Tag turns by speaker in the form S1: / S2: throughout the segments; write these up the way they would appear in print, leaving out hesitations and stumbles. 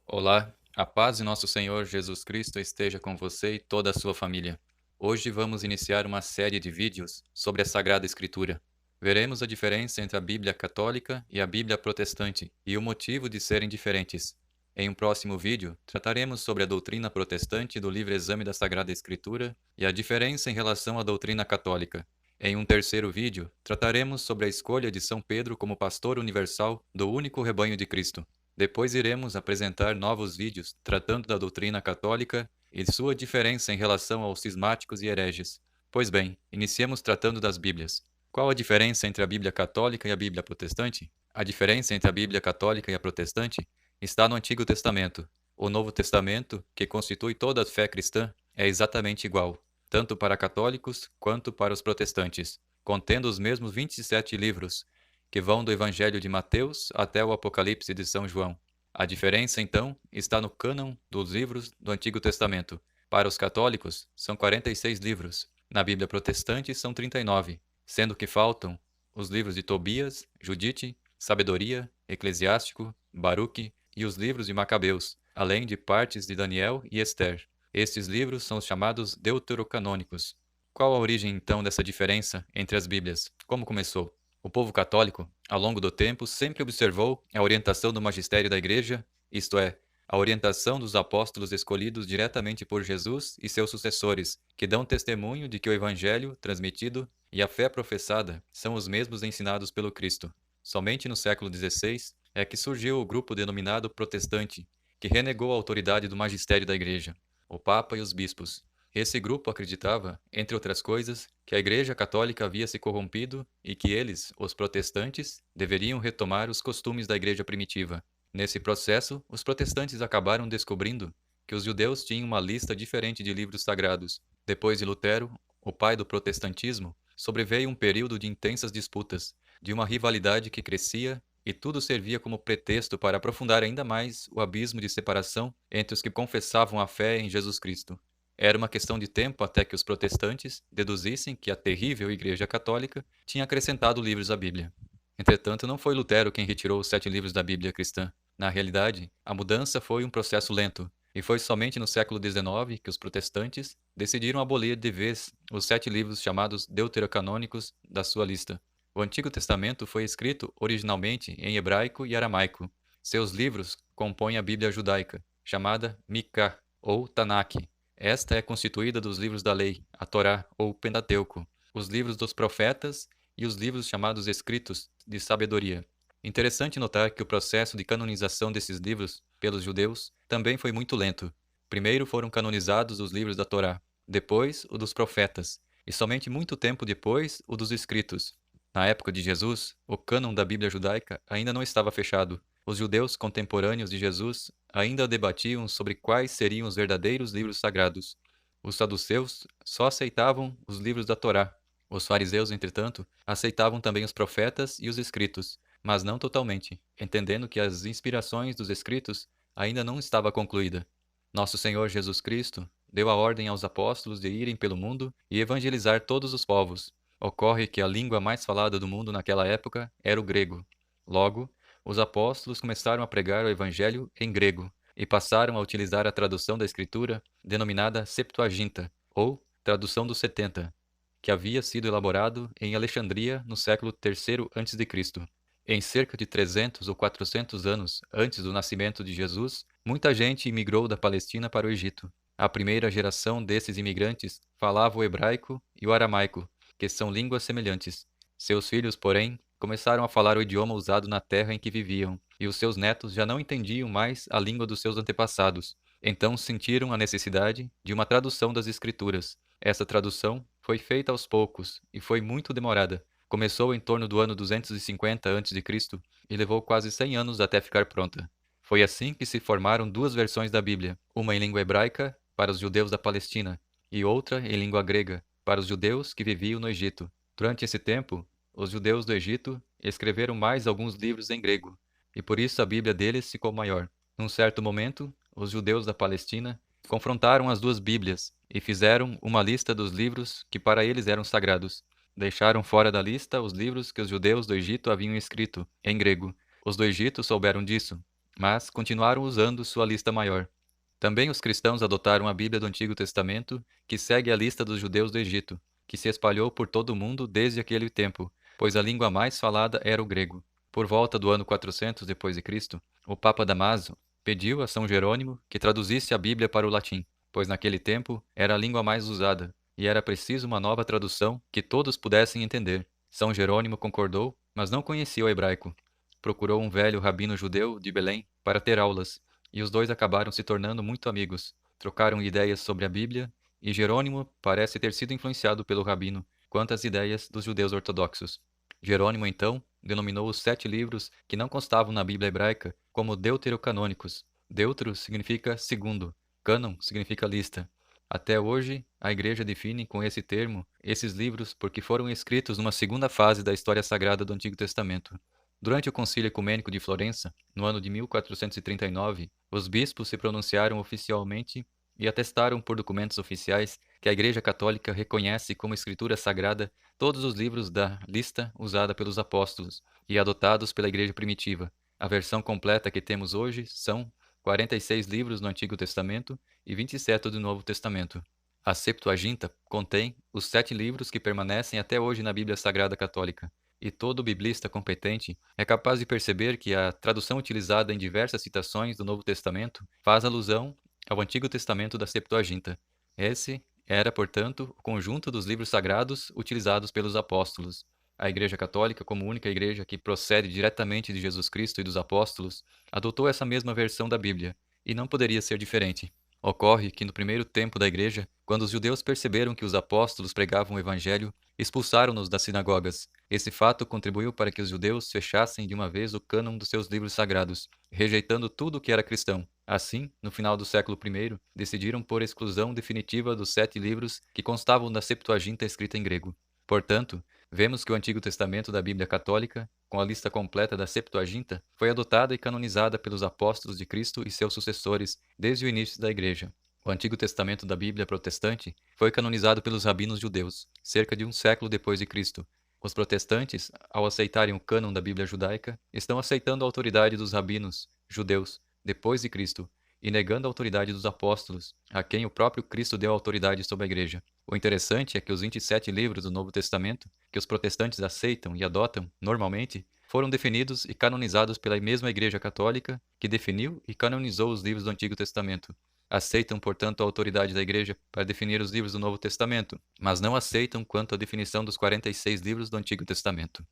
S1: Olá, a paz de nosso Senhor Jesus Cristo esteja com você e toda a sua família. Hoje vamos iniciar uma série de vídeos sobre a Sagrada Escritura. Veremos a diferença entre a Bíblia Católica e a Bíblia Protestante e o motivo de serem diferentes. Em um próximo vídeo, trataremos sobre a doutrina protestante do livre exame da Sagrada Escritura e a diferença em relação à doutrina católica. Em um terceiro vídeo, trataremos sobre a escolha de São Pedro como pastor universal do único rebanho de Cristo. Depois iremos apresentar novos vídeos tratando da doutrina católica e sua diferença em relação aos cismáticos e hereges. Pois bem, iniciemos tratando das Bíblias. Qual a diferença entre a Bíblia católica e a Bíblia protestante? A diferença entre a Bíblia católica e a protestante está no Antigo Testamento. O Novo Testamento, que constitui toda a fé cristã, é exatamente igual, tanto para católicos quanto para os protestantes, contendo os mesmos 27 livros, que vão do Evangelho de Mateus até o Apocalipse de São João. A diferença, então, está no cânon dos livros do Antigo Testamento. Para os católicos, são 46 livros. Na Bíblia protestante, são 39, sendo que faltam os livros de Tobias, Judite, Sabedoria, Eclesiástico, Baruque e os livros de Macabeus, além de partes de Daniel e Ester. Estes livros são os chamados deuterocanônicos. Qual a origem, então, dessa diferença entre as Bíblias? Como começou? O povo católico, ao longo do tempo, sempre observou a orientação do magistério da Igreja, isto é, a orientação dos apóstolos escolhidos diretamente por Jesus e seus sucessores, que dão testemunho de que o Evangelho transmitido e a fé professada são os mesmos ensinados pelo Cristo. Somente no século XVI é que surgiu o grupo denominado protestante, que renegou a autoridade do magistério da Igreja, o Papa e os bispos. Esse grupo acreditava, entre outras coisas, que a Igreja Católica havia se corrompido e que eles, os protestantes, deveriam retomar os costumes da Igreja primitiva. Nesse processo, os protestantes acabaram descobrindo que os judeus tinham uma lista diferente de livros sagrados. Depois de Lutero, o pai do protestantismo, sobreveio um período de intensas disputas, de uma rivalidade que crescia, e tudo servia como pretexto para aprofundar ainda mais o abismo de separação entre os que confessavam a fé em Jesus Cristo. Era uma questão de tempo até que os protestantes deduzissem que a terrível Igreja Católica tinha acrescentado livros à Bíblia. Entretanto, não foi Lutero quem retirou os 7 livros da Bíblia cristã. Na realidade, a mudança foi um processo lento, e foi somente no século XIX que os protestantes decidiram abolir de vez os 7 livros chamados deuterocanônicos da sua lista. O Antigo Testamento foi escrito originalmente em hebraico e aramaico. Seus livros compõem a Bíblia judaica, chamada Miká, ou Tanakh. Esta é constituída dos livros da lei, a Torá ou Pentateuco, os livros dos profetas e os livros chamados escritos de sabedoria. Interessante notar que o processo de canonização desses livros pelos judeus também foi muito lento. Primeiro foram canonizados os livros da Torá, depois o dos profetas, e somente muito tempo depois o dos escritos. Na época de Jesus, o cânon da Bíblia judaica ainda não estava fechado. Os judeus contemporâneos de Jesus ainda debatiam sobre quais seriam os verdadeiros livros sagrados. Os saduceus só aceitavam os livros da Torá. Os fariseus, entretanto, aceitavam também os profetas e os escritos, mas não totalmente, entendendo que as inspirações dos escritos ainda não estava concluída. Nosso Senhor Jesus Cristo deu a ordem aos apóstolos de irem pelo mundo e evangelizar todos os povos. Ocorre que a língua mais falada do mundo naquela época era o grego. Logo, os apóstolos começaram a pregar o evangelho em grego e passaram a utilizar a tradução da escritura denominada Septuaginta, ou tradução dos 70, que havia sido elaborado em Alexandria no século III a.C. Em cerca de 300 ou 400 anos antes do nascimento de Jesus, muita gente imigrou da Palestina para o Egito. A primeira geração desses imigrantes falava o hebraico e o aramaico, que são línguas semelhantes. Seus filhos, porém, começaram a falar o idioma usado na terra em que viviam, e os seus netos já não entendiam mais a língua dos seus antepassados. Então sentiram a necessidade de uma tradução das Escrituras. Essa tradução foi feita aos poucos e foi muito demorada. Começou em torno do ano 250 a.C. e levou quase 100 anos até ficar pronta. Foi assim que se formaram duas versões da Bíblia, uma em língua hebraica para os judeus da Palestina e outra em língua grega para os judeus que viviam no Egito. Durante esse tempo, os judeus do Egito escreveram mais alguns livros em grego, e por isso a Bíblia deles ficou maior. Num certo momento, os judeus da Palestina confrontaram as duas Bíblias e fizeram uma lista dos livros que para eles eram sagrados. Deixaram fora da lista os livros que os judeus do Egito haviam escrito, em grego. Os do Egito souberam disso mas continuaram usando sua lista maior. Também os cristãos adotaram a Bíblia do Antigo Testamento, que segue a lista dos judeus do Egito, que se espalhou por todo o mundo desde aquele tempo, pois a língua mais falada era o grego. Por volta do ano 400 depois de Cristo, o Papa Damaso pediu a São Jerônimo que traduzisse a Bíblia para o latim, pois naquele tempo era a língua mais usada e era preciso uma nova tradução que todos pudessem entender. São Jerônimo concordou, mas não conhecia o hebraico. Procurou um velho rabino judeu de Belém para ter aulas, e os dois acabaram se tornando muito amigos. Trocaram ideias sobre a Bíblia, e Jerônimo parece ter sido influenciado pelo rabino quanto às ideias dos judeus ortodoxos. Jerônimo, então, denominou os 7 livros que não constavam na Bíblia hebraica como deuterocanônicos. Deutero significa segundo, cânon significa lista. Até hoje, a Igreja define com esse termo esses livros porque foram escritos numa segunda fase da história sagrada do Antigo Testamento. Durante o Concílio Ecumênico de Florença, no ano de 1439, os bispos se pronunciaram oficialmente e atestaram por documentos oficiais que a Igreja Católica reconhece como escritura sagrada todos os livros da lista usada pelos apóstolos e adotados pela Igreja primitiva. A versão completa que temos hoje são 46 livros no Antigo Testamento e 27 do Novo Testamento. A Septuaginta contém os 7 livros que permanecem até hoje na Bíblia Sagrada Católica. E todo biblista competente é capaz de perceber que a tradução utilizada em diversas citações do Novo Testamento faz alusão ao Antigo Testamento da Septuaginta. Esse era, portanto, o conjunto dos livros sagrados utilizados pelos apóstolos. A Igreja Católica, como única igreja que procede diretamente de Jesus Cristo e dos apóstolos, adotou essa mesma versão da Bíblia, e não poderia ser diferente. Ocorre que no primeiro tempo da igreja, quando os judeus perceberam que os apóstolos pregavam o evangelho, expulsaram-nos das sinagogas. Esse fato contribuiu para que os judeus fechassem de uma vez o cânon dos seus livros sagrados, rejeitando tudo o que era cristão. Assim, no final do século I, decidiram por exclusão definitiva dos 7 livros que constavam da Septuaginta escrita em grego. Portanto, vemos que o Antigo Testamento da Bíblia Católica, com a lista completa da Septuaginta, foi adotada e canonizada pelos apóstolos de Cristo e seus sucessores desde o início da Igreja. O Antigo Testamento da Bíblia Protestante foi canonizado pelos rabinos judeus, cerca de um século depois de Cristo. Os protestantes, ao aceitarem o cânon da Bíblia judaica, estão aceitando a autoridade dos rabinos judeus depois de Cristo e negando a autoridade dos apóstolos, a quem o próprio Cristo deu autoridade sobre a Igreja. O interessante é que os 27 livros do Novo Testamento, que os protestantes aceitam e adotam normalmente, foram definidos e canonizados pela mesma Igreja Católica, que definiu e canonizou os livros do Antigo Testamento. Aceitam, portanto, a autoridade da Igreja para definir os livros do Novo Testamento, mas não aceitam quanto à definição dos 46 livros do Antigo Testamento.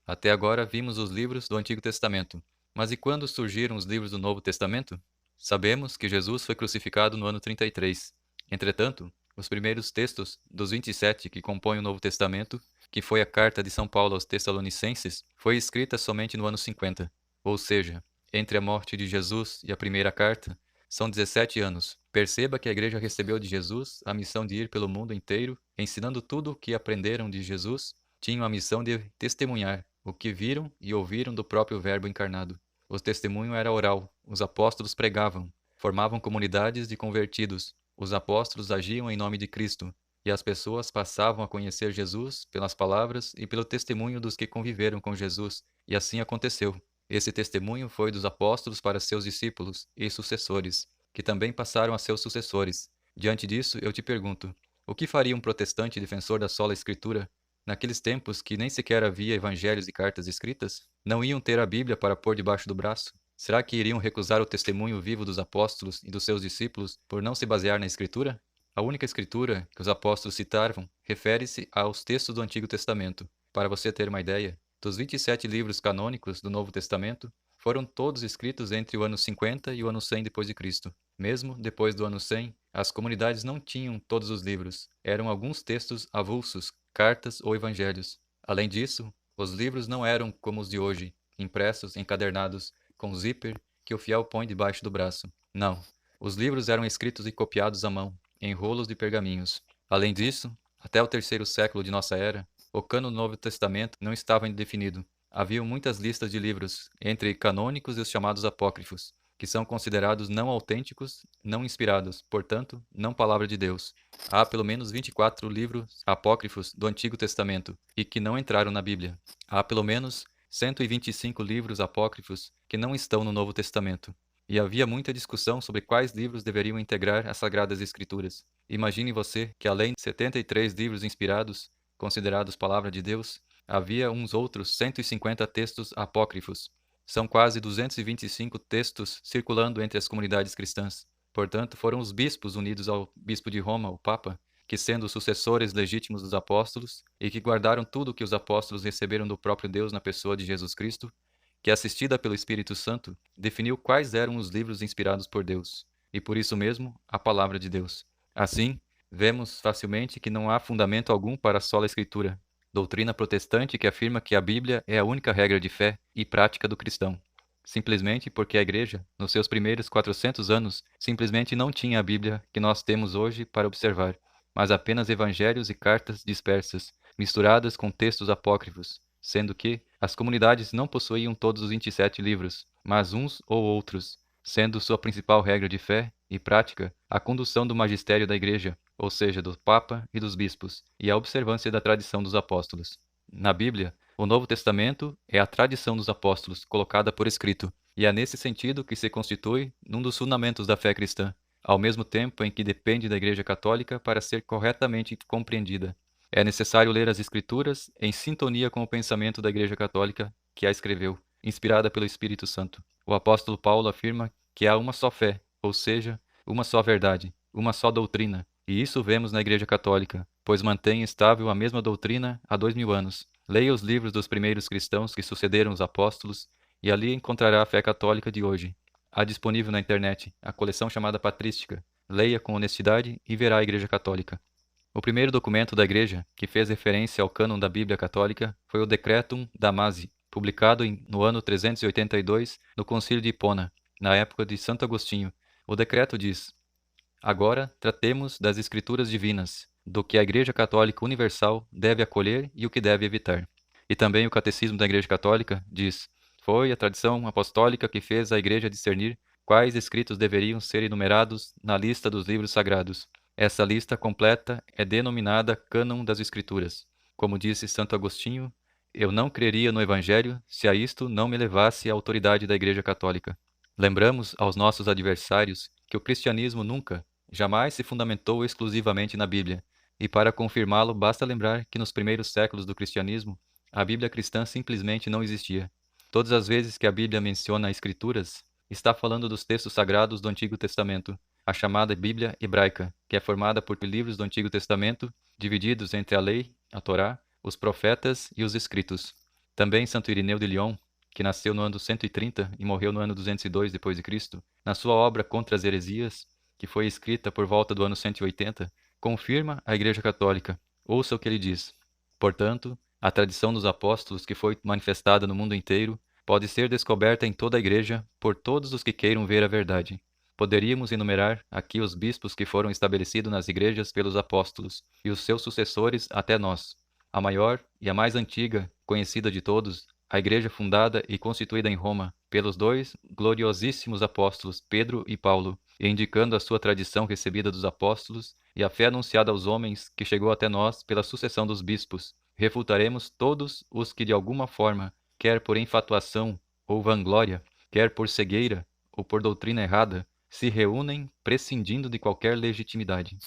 S1: Até agora vimos os livros do Antigo Testamento, mas e quando surgiram os livros do Novo Testamento? Sabemos que Jesus foi crucificado no ano 33. Entretanto, os primeiros textos dos 27 que compõem o Novo Testamento, que foi a carta de São Paulo aos Tessalonicenses, foi escrita somente no ano 50. Ou seja, entre a morte de Jesus e a primeira carta, são 17 anos. Perceba que a igreja recebeu de Jesus a missão de ir pelo mundo inteiro, ensinando tudo o que aprenderam de Jesus, tinham a missão de testemunhar o que viram e ouviram do próprio Verbo encarnado. O testemunho era oral, os apóstolos pregavam, formavam comunidades de convertidos, os apóstolos agiam em nome de Cristo, e as pessoas passavam a conhecer Jesus pelas palavras e pelo testemunho dos que conviveram com Jesus, e assim aconteceu. Esse testemunho foi dos apóstolos para seus discípulos e sucessores, que também passaram a seus sucessores. Diante disso, eu te pergunto, o que faria um protestante defensor da sola Escritura naqueles tempos que nem sequer havia evangelhos e cartas escritas? Não iam ter a Bíblia para pôr debaixo do braço? Será que iriam recusar o testemunho vivo dos apóstolos e dos seus discípulos por não se basear na Escritura? A única Escritura que os apóstolos citaram refere-se aos textos do Antigo Testamento. Para você ter uma ideia, dos 27 livros canônicos do Novo Testamento, foram todos escritos entre o ano 50 e o ano 100 depois de Cristo. Mesmo depois do ano 100, as comunidades não tinham todos os livros. Eram alguns textos avulsos, cartas ou evangelhos. Além disso, os livros não eram como os de hoje, impressos, encadernados, com zíper que o fiel põe debaixo do braço. Não. Os livros eram escritos e copiados à mão, em rolos de pergaminhos. Além disso, até o 3º século de nossa era, o cânon do Novo Testamento não estava definido. Havia muitas listas de livros, entre canônicos e os chamados apócrifos, que são considerados não autênticos, não inspirados, portanto, não palavra de Deus. Há pelo menos 24 livros apócrifos do Antigo Testamento e que não entraram na Bíblia. Há pelo menos 125 livros apócrifos que não estão no Novo Testamento. E havia muita discussão sobre quais livros deveriam integrar as Sagradas Escrituras. Imagine você que, além de 73 livros inspirados, considerados palavra de Deus, havia uns outros 150 textos apócrifos. São quase 225 textos circulando entre as comunidades cristãs. Portanto, foram os bispos unidos ao bispo de Roma, o Papa, que, sendo sucessores legítimos dos apóstolos e que guardaram tudo o que os apóstolos receberam do próprio Deus na pessoa de Jesus Cristo, que, assistida pelo Espírito Santo, definiu quais eram os livros inspirados por Deus, e por isso mesmo a palavra de Deus. Assim, vemos facilmente que não há fundamento algum para a sola Escritura, doutrina protestante que afirma que a Bíblia é a única regra de fé e prática do cristão. Simplesmente porque a Igreja, nos seus primeiros 400 anos, simplesmente não tinha a Bíblia que nós temos hoje para observar, mas apenas evangelhos e cartas dispersas, misturadas com textos apócrifos, sendo que as comunidades não possuíam todos os 27 livros, mas uns ou outros, sendo sua principal regra de fé e prática a condução do magistério da Igreja, ou seja, do Papa e dos bispos, e a observância da tradição dos apóstolos. Na Bíblia, o Novo Testamento é a tradição dos apóstolos, colocada por escrito, e é nesse sentido que se constitui num dos fundamentos da fé cristã, ao mesmo tempo em que depende da Igreja Católica para ser corretamente compreendida. É necessário ler as Escrituras em sintonia com o pensamento da Igreja Católica que a escreveu, inspirada pelo Espírito Santo. O apóstolo Paulo afirma que há uma só fé, ou seja, uma só verdade, uma só doutrina, e isso vemos na Igreja Católica, pois mantém estável a mesma doutrina há 2000 anos. Leia os livros dos primeiros cristãos que sucederam os apóstolos e ali encontrará a fé católica de hoje. Há disponível na internet a coleção chamada Patrística. Leia com honestidade e verá a Igreja Católica. O primeiro documento da Igreja que fez referência ao cânon da Bíblia Católica foi o Decretum Damasi, publicado no ano 382 no Concílio de Hipona, na época de Santo Agostinho. O decreto diz: agora tratemos das Escrituras divinas, do que a Igreja Católica Universal deve acolher e o que deve evitar. E também o Catecismo da Igreja Católica diz: foi a tradição apostólica que fez a Igreja discernir quais escritos deveriam ser enumerados na lista dos livros sagrados. Essa lista completa é denominada Cânon das Escrituras. Como disse Santo Agostinho, eu não creria no Evangelho se a isto não me levasse a autoridade da Igreja Católica. Lembramos aos nossos adversários que o cristianismo nunca, jamais se fundamentou exclusivamente na Bíblia, e para confirmá-lo basta lembrar que nos primeiros séculos do cristianismo, a Bíblia cristã simplesmente não existia. Todas as vezes que a Bíblia menciona Escrituras, está falando dos textos sagrados do Antigo Testamento, a chamada Bíblia hebraica, que é formada por livros do Antigo Testamento, divididos entre a lei, a Torá, os profetas e os escritos. Também Santo Irineu de Lyon, que nasceu no ano 130 e morreu no ano 202 d.C., na sua obra Contra as Heresias, que foi escrita por volta do ano 180, confirma a Igreja Católica. Ouça o que ele diz: portanto, a tradição dos apóstolos que foi manifestada no mundo inteiro pode ser descoberta em toda a Igreja por todos os que queiram ver a verdade. Poderíamos enumerar aqui os bispos que foram estabelecidos nas igrejas pelos apóstolos e os seus sucessores até nós. A maior e a mais antiga, conhecida de todos, a igreja fundada e constituída em Roma pelos dois gloriosíssimos apóstolos Pedro e Paulo, e indicando a sua tradição recebida dos apóstolos e a fé anunciada aos homens que chegou até nós pela sucessão dos bispos, refutaremos todos os que de alguma forma, quer por enfatuação ou vanglória, quer por cegueira ou por doutrina errada, se reúnem prescindindo de qualquer legitimidade.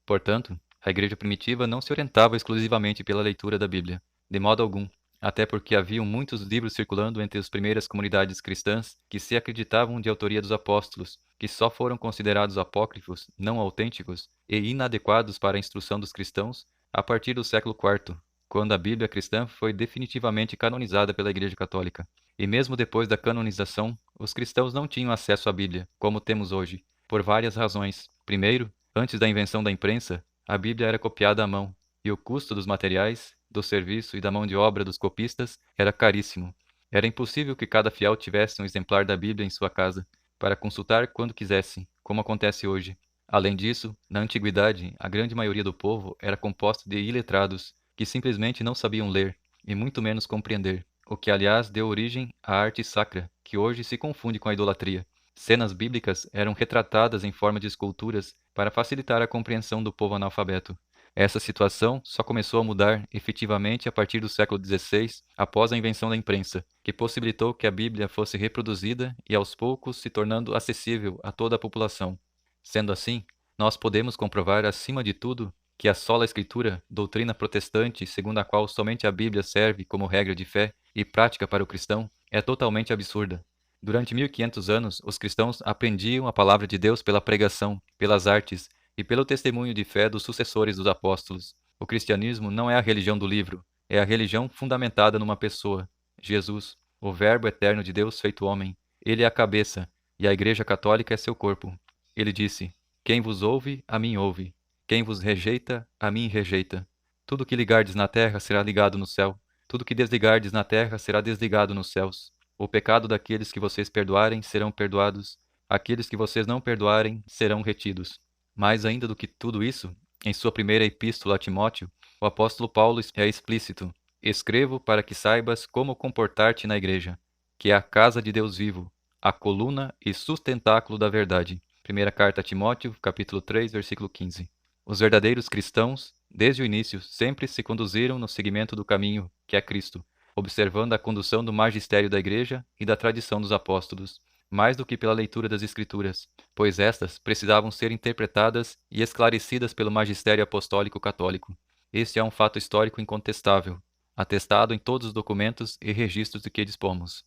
S1: Portanto, a igreja primitiva não se orientava exclusivamente pela leitura da Bíblia, de modo algum, até porque haviam muitos livros circulando entre as primeiras comunidades cristãs que se acreditavam de autoria dos apóstolos, que só foram considerados apócrifos, não autênticos e inadequados para a instrução dos cristãos a partir do século IV, quando a Bíblia cristã foi definitivamente canonizada pela Igreja Católica. E mesmo depois da canonização, os cristãos não tinham acesso à Bíblia, como temos hoje, por várias razões. Primeiro, antes da invenção da imprensa, a Bíblia era copiada à mão, e o custo dos materiais, do serviço e da mão de obra dos copistas era caríssimo. Era impossível que cada fiel tivesse um exemplar da Bíblia em sua casa, para consultar quando quisesse, como acontece hoje. Além disso, na antiguidade, a grande maioria do povo era composta de iletrados, que simplesmente não sabiam ler, e muito menos compreender, o que aliás deu origem à arte sacra, que hoje se confunde com a idolatria. Cenas bíblicas eram retratadas em forma de esculturas para facilitar a compreensão do povo analfabeto. Essa situação só começou a mudar efetivamente a partir do século XVI, após a invenção da imprensa, que possibilitou que a Bíblia fosse reproduzida e aos poucos se tornando acessível a toda a população. Sendo assim, nós podemos comprovar, acima de tudo, que a sola Escritura, doutrina protestante segundo a qual somente a Bíblia serve como regra de fé e prática para o cristão, é totalmente absurda. Durante 1500 anos, os cristãos aprendiam a palavra de Deus pela pregação, pelas artes e pelo testemunho de fé dos sucessores dos apóstolos. O cristianismo não é a religião do livro, é a religião fundamentada numa pessoa, Jesus, o Verbo eterno de Deus feito homem. Ele é a cabeça, e a Igreja Católica é seu corpo. Ele disse: Quem vos ouve, a mim ouve. Quem vos rejeita, a mim rejeita. Tudo que ligardes na terra será ligado no céu. Tudo que desligardes na terra será desligado nos céus. O pecado daqueles que vocês perdoarem serão perdoados. Aqueles que vocês não perdoarem serão retidos. Mais ainda do que tudo isso, em sua primeira epístola a Timóteo, o apóstolo Paulo é explícito: Escrevo para que saibas como comportar-te na igreja, que é a casa de Deus vivo, a coluna e sustentáculo da verdade. Primeira carta a Timóteo, capítulo 3, versículo 15. Os verdadeiros cristãos, desde o início, sempre se conduziram no seguimento do caminho, que é Cristo, observando a condução do magistério da igreja e da tradição dos apóstolos, mais do que pela leitura das Escrituras, pois estas precisavam ser interpretadas e esclarecidas pelo magistério apostólico católico. Este é um fato histórico incontestável, atestado em todos os documentos e registros de que dispomos.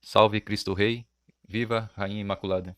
S1: Salve Cristo Rei, viva Rainha Imaculada!